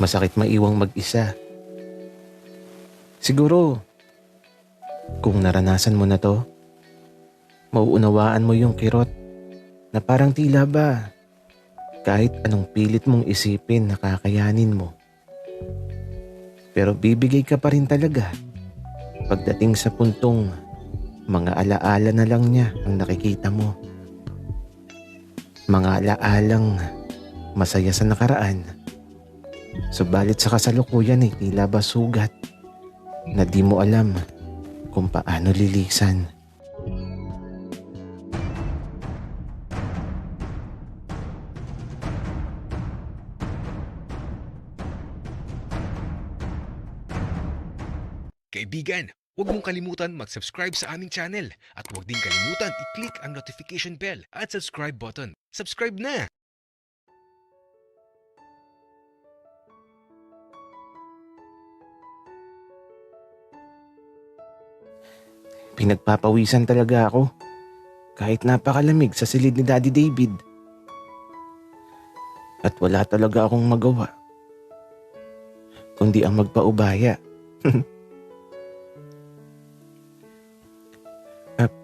Masakit maiwang mag-isa. Siguro, kung naranasan mo na to, mauunawaan mo yung kirot na parang tila ba kahit anong pilit mong isipin nakakayanin mo. Pero bibigay ka pa rin talaga pagdating sa puntong mga alaala na lang niya ang nakikita mo. Mga alaalang masaya sa nakaraan, subalit sa kasalukuyan ay tila ba sugat na di mo alam kung paano lilisan. Kaibigan, huwag mong kalimutan mag-subscribe sa aming channel at huwag din kalimutan i-click ang notification bell at subscribe button. Subscribe na! Pinagpapawisan talaga ako kahit napakalamig sa silid ni Daddy David. At wala talaga akong magawa kundi ang magpaubaya.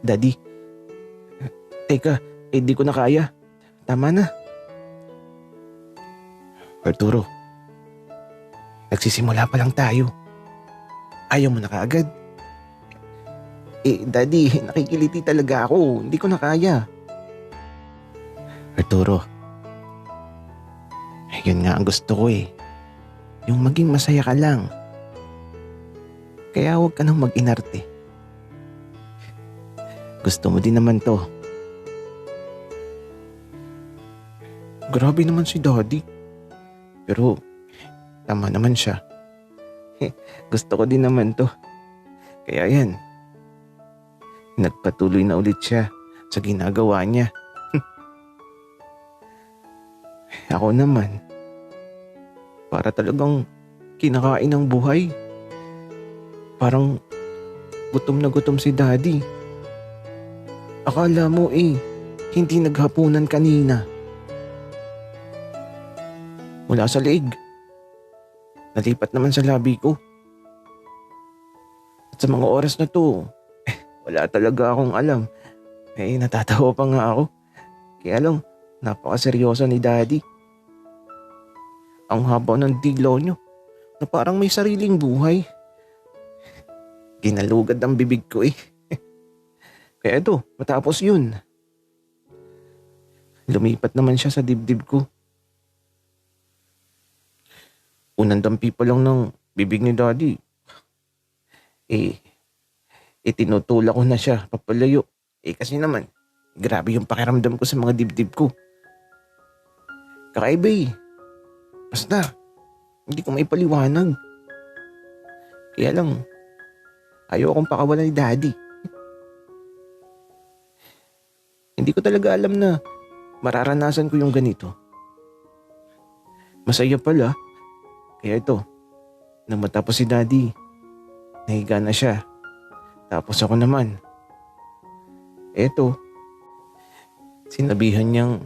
Daddy, teka, di ko na kaya. Tama na. Arturo, nagsisimula pa lang tayo. Ayaw mo na kaagad? Daddy, nakikiliti talaga ako. Hindi ko na kaya. Arturo, yun nga ang gusto ko eh. Yung maging masaya ka lang. Kaya huwag ka nang mag-inarte. Gusto mo din naman to. Grabe naman si Daddy. Pero tama naman siya. Gusto ko din naman to. Kaya yan. Nagpatuloy na ulit siya sa ginagawa niya. Ako naman, para talagang kinakain ng buhay. Parang gutom na gutom si Daddy. Akala mo hindi naghapunan kanina. Mula sa leeg. Nalipat naman sa labi ko. At sa mga oras na to, wala talaga akong alam. Natatawa pa nga ako. Kaya lang, napakaseryoso ni Daddy. Ang haba ng dilaw niyo na parang may sariling buhay. Ginalugad ang bibig ko Kaya ito, matapos yun. Lumipat naman siya sa dibdib ko. Unang dampi pa lang ng bibig ni Daddy. Tinutulak ko na siya papalayo. Kasi naman, grabe yung pakiramdam ko sa mga dibdib ko. Kakaiba Basta, hindi ko maipaliwanag. Kaya lang, ayaw akong pakawalan ni Daddy. Hindi ko talaga alam na mararanasan ko yung ganito. Masaya pala. Kaya ito, nang matapos si Daddy, nahiga na siya. Tapos ako naman. Eto, sinabihan niyang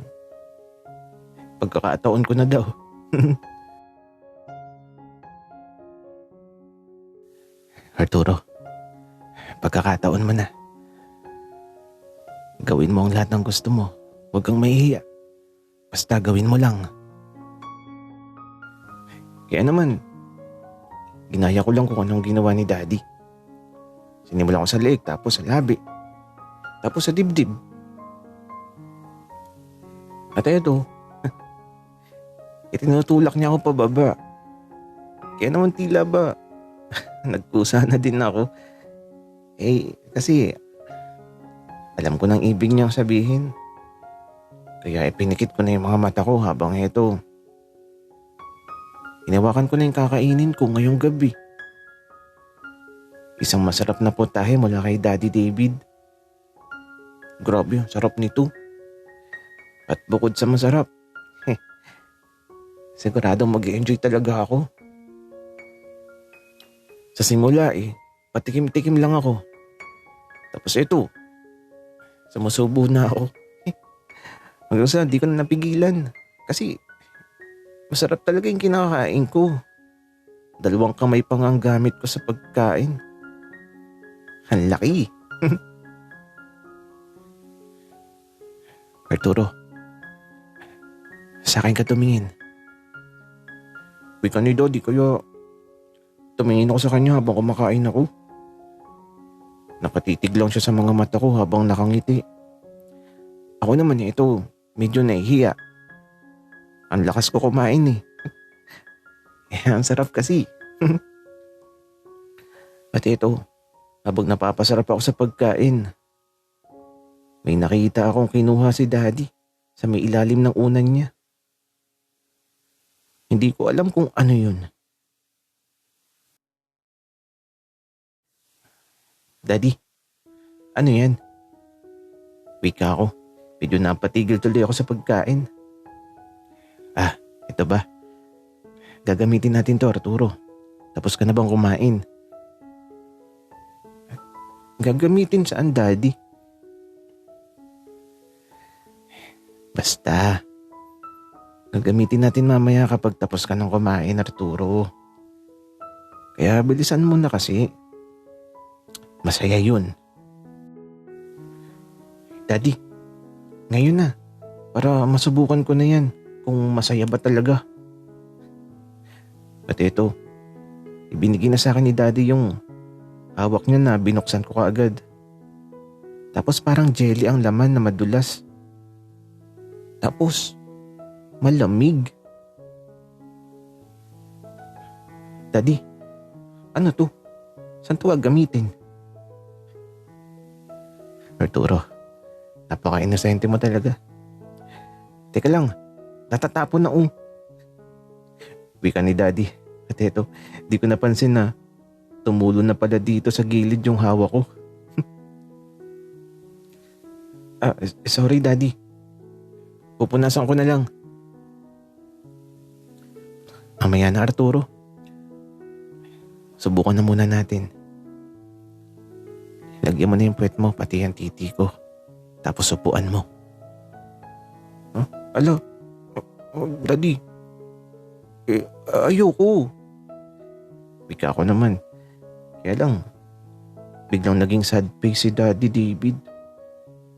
pagkakataon ko na daw. Arturo, pagkakataon mo na. Gawin mo ang lahat ng gusto mo. Huwag kang mahihiya. Basta gawin mo lang. Kaya naman, ginaya ko lang kung anong ginawa ni Daddy. Sinimulan ko sa leeg, tapos sa labi, tapos sa dibdib. At eto, itinutulak niya ako pababa. Kaya naman tila ba, nagkusa na din ako. Kasi alam ko nang ibig niyang sabihin. Kaya pinikit ko na yung mga mata ko habang eto. Hinawakan ko na yung kakainin ko ngayong gabi. Isang masarap na putahe mula kay Daddy David. Grabe, sarap nito. At bukod sa masarap, siguradong mag-enjoy talaga ako. Sa simula patikim-tikim lang ako. Tapos ito, sumusubo na ako. Hanggang sa di ko na napigilan. Kasi Masarap talaga yung kinakain ko. 2 kamay pa nga ang gamit ko sa pagkain. Ang laki. Arturo, sa akin ka tumingin. Uy ka ni Daddy, kaya tumingin ako sa kanya habang kumakain ako. Nakatitig lang siya sa mga mata ko habang nakangiti. Ako naman ito, medyo nahihiya. Ang lakas ko kumain eh. Ang sarap kasi. At ito, habang napapasarap ako sa pagkain, may nakita akong kinuha si Daddy sa may ilalim ng unan niya. Hindi ko alam kung ano yun. Daddy, ano yan? Wika ako. Medyo napatigil tuloy ako sa pagkain. Ito ba? Gagamitin natin to, Arturo. Tapos ka na bang kumain? Gagamitin saan, Daddy? Basta. Gagamitin natin mamaya kapag tapos ka ng kumain, Arturo. Kaya bilisan mo na kasi. Masaya yun. Daddy, ngayon na. Para masubukan ko na yan kung masaya ba talaga. At ito, ibinigay na sa akin ni Daddy yung hawak niya na binuksan ko kaagad. Tapos parang jelly ang laman na madulas. Tapos, malamig. Daddy, ano to? Saan to gagamitin? Arturo, napaka-inosente mo talaga. Teka lang, natatapon na Wika ni Daddy. At eto, di ko napansin na tumulo na pala dito sa gilid yung hawak ko. Sorry Daddy. Pupunasan ko na lang. Mamaya na Arturo. Subukan na muna natin. Lagyan mo na yung puwet mo, pati yung titi ko. Tapos upuan mo. Alo? Daddy. Ayoko. Wika ko naman. Kaya lang, biglang naging sad face si Daddy David.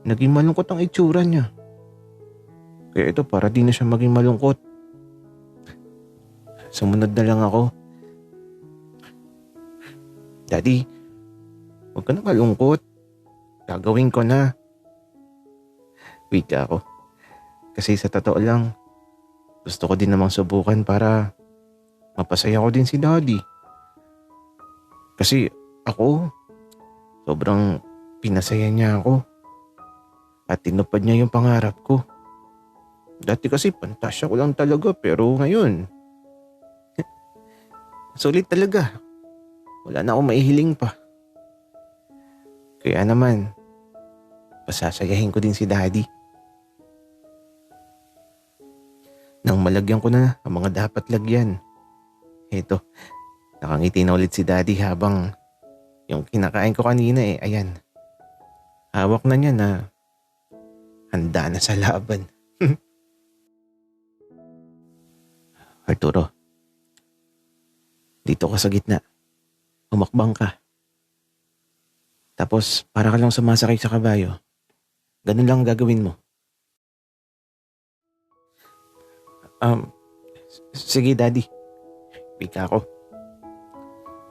Naging malungkot ang itsura niya. Kaya ito para di na siya maging malungkot. Sumunod na lang ako. Daddy, huwag ka na malungkot. Gagawin ko na. Wika ako. Kasi sa totoo lang, gusto ko din namang subukan para mapasaya ko din si Daddy. Kasi ako, sobrang pinasaya niya ako. At tinupad niya yung pangarap ko. Dati kasi pantasya ko lang talaga pero ngayon, sulit talaga. Wala na akong maihiling pa. Kaya naman, pasasayahin ko din si Daddy. Nang malagyan ko na ang mga dapat lagyan. Eto, nakangiti na ulit si Daddy habang yung kinakain ko kanina ayan. Hawak na niya na handa na sa laban. Arturo, dito ka sa gitna. Humakbang ka. Tapos para ka lang sumasakay sa kabayo. Ganun lang ang gagawin mo. Sige Daddy. Pika ako.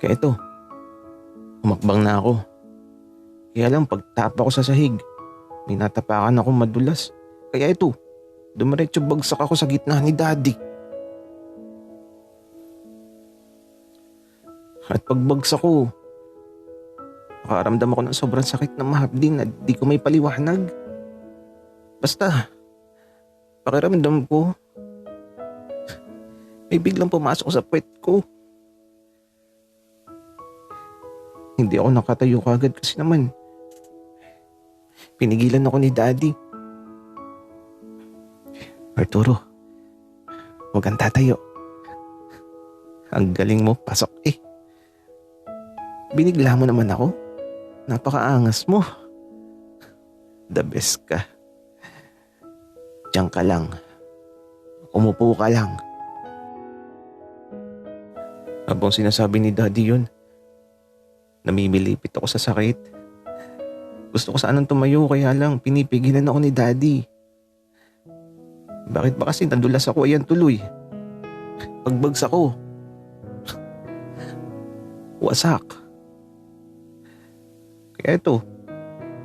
Kaya ito, humakbang na ako. Kaya lang pagtapa ko sa sahig, may natapakan ako madulas. Kaya ito, dumiretso bagsak ako sa gitna ni Daddy. At pagbagsak ko, nakaramdam ako ng sobrang sakit na mahapdi na di ko may paliwanag. Basta, pakiramdam ko, may biglang pumasok sa puwet ko. Hindi ako nakatayo kagad kasi naman, pinigilan ako ni Daddy. Arturo, huwag kang tatayo. Ang galing mo, pasok Binigla mo naman ako. Napakaangas mo. The best ka. Diyan ka lang. Umupo ka lang. Habang sinasabi ni Daddy yun, namimilipit ako sa sakit. Gusto ko sanang tumayo kaya lang pinipigilan ako ni Daddy. Bakit ba kasi nadulas ako ayan tuloy? Pagbagsak ko, wasak. Kaya ito,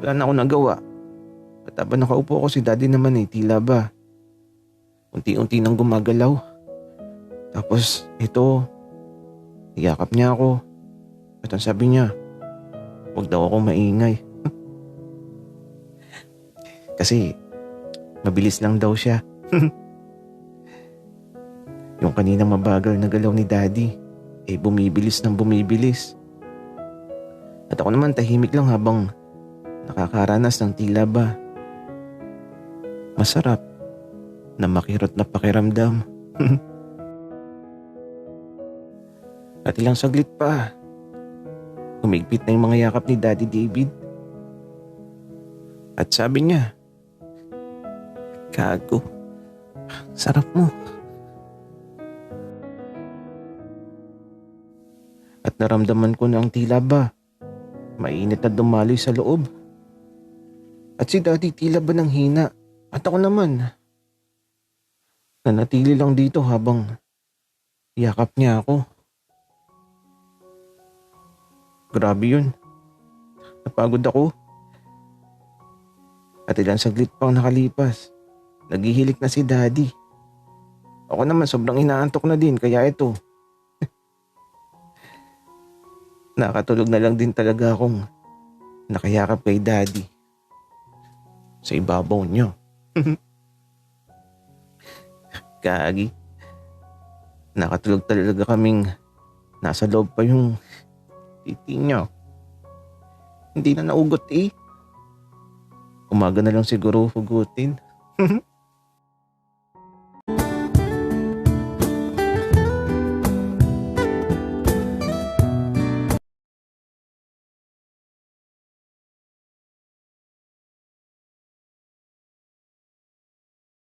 wala na akong nagawa. At habang nakaupo ako si Daddy naman tila ba unti-unti nang gumagalaw. Tapos ito, iyakap niya ako. At ang sabi niya, huwag daw ako maingay. Kasi mabilis lang daw siya. Yung kaninang mabagal na galaw ni Daddy, bumibilis ng bumibilis. At ako naman tahimik lang habang nakakaranas ng tila ba masarap na makirot na pakiramdam. At ilang saglit pa, humigpit na yung mga yakap ni Daddy David. At sabi niya, "Gago, sarap mo." At naramdaman ko na ang tila ba mainit na dumaloy sa loob. At si Daddy tila ba nang hina. At ako naman, nanatili lang dito habang yakap niya ako. Grabe yun. Napagod ako. At ilang saglit pang nakalipas, naghihilik na si Daddy. Ako naman sobrang inaantok na din kaya ito. Nakatulog na lang din talaga akong nakayakap kay Daddy sa ibabaw niya. Kagi. Nakatulog talaga kaming nasa loob pa yung titi niya. Hindi na naugot Umaga na lang siguro hugutin.